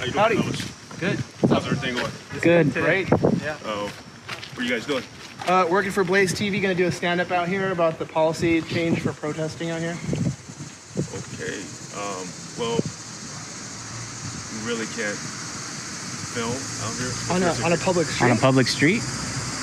How you doing, Howdy. fellas? Good. How's everything going? Good. Great. Yeah. What are you guys doing? Working for BlazeTV, gonna do a stand-up out here about the policy change for protesting out here. Okay. Well, you really can't film out here On a public street. On a public street?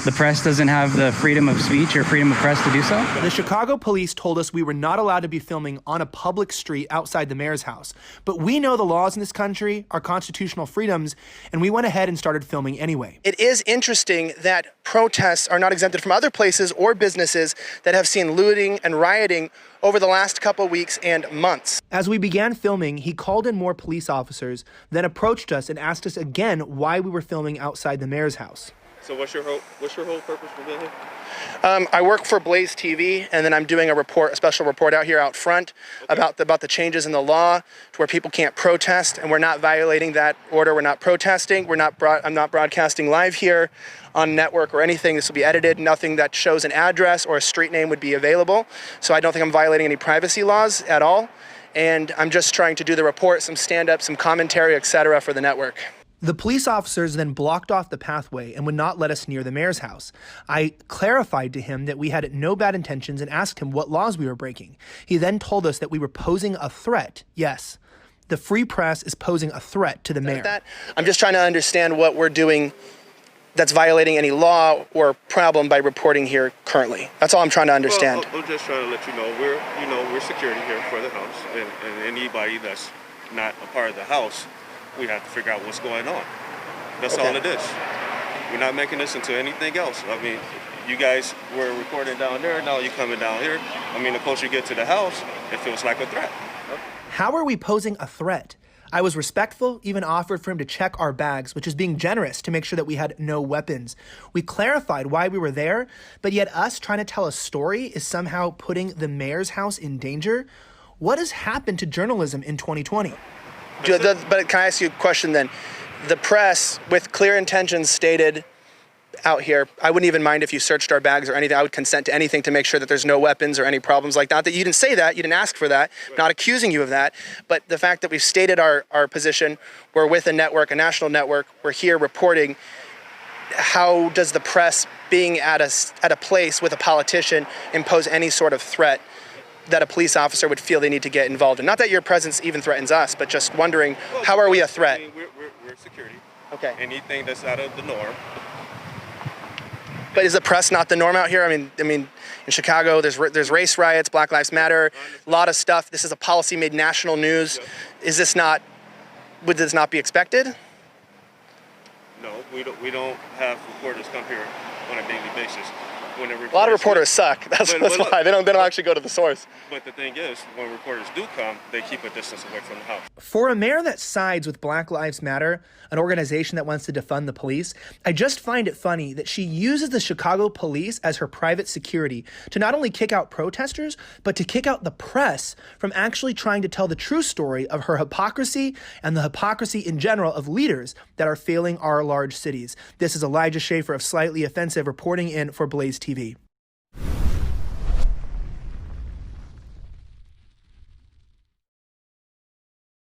The press doesn't have the freedom of speech or freedom of press to do so? The Chicago police told us we were not allowed to be filming on a public street outside the mayor's house. But we know the laws in this country, our constitutional freedoms, and we went ahead and started filming anyway. It is interesting that protests are not exempted from other places or businesses that have seen looting and rioting over the last couple weeks and months. As we began filming, he called in more police officers, then approached us and asked us again why we were filming outside the mayor's house. So what's your whole purpose for being here? I work for BlazeTV, and then I'm doing a special report out here out front about the changes in the law to where people can't protest, and we're not violating that order. We're not protesting. I'm not broadcasting live here on network or anything. This will be edited. Nothing that shows an address or a street name would be available. So I don't think I'm violating any privacy laws at all. And I'm just trying to do the report, some stand-up, some commentary, etc. for the network. The police officers then blocked off the pathway and would not let us near the mayor's house. I clarified to him that we had no bad intentions and asked him what laws we were breaking. He then told us that we were posing a threat. Yes, the free press is posing a threat to the mayor. I'm just trying to understand what we're doing that's violating any law or problem by reporting here currently. That's all I'm trying to understand. Well, I'm just trying to let you know we're security here for the house, and anybody that's not a part of the house, we have to figure out what's going on. That's all it is. We're not making this into anything else. I mean, you guys were recording down there, now you're coming down here. I mean, the closer you get to the house, it feels like a threat. How are we posing a threat? I was respectful, even offered for him to check our bags, which is being generous to make sure that we had no weapons. We clarified why we were there, but yet us trying to tell a story is somehow putting the mayor's house in danger. What has happened to journalism in 2020? But can I ask you a question then? The press, with clear intentions stated out here, I wouldn't even mind if you searched our bags or anything. I would consent to anything to make sure that there's no weapons or any problems like that. That you didn't say that, you didn't ask for that, I'm not accusing you of that. But the fact that we've stated our position, we're with a network, a national network, we're here reporting. How does the press being at a place with a politician impose any sort of threat that a police officer would feel they need to get involved in? Not that your presence even threatens us, but just wondering, how are we a threat? I mean, we're security. Okay. Anything that's out of the norm. But is the press not the norm out here? I mean, in Chicago, there's race riots, Black Lives Matter, a lot of stuff. This is a policy made national news. Would this not be expected? No, we don't have reporters come here on a daily basis. A lot of reporters suck. That's why they don't actually go to the source. But the thing is, when reporters do come, they keep a distance away from the house. For a mayor that sides with Black Lives Matter, an organization that wants to defund the police, I just find it funny that she uses the Chicago police as her private security to not only kick out protesters, but to kick out the press from actually trying to tell the true story of her hypocrisy and the hypocrisy in general of leaders that are failing our large cities. This is Elijah Schaffer of Slightly Offensive reporting in for BlazeTV.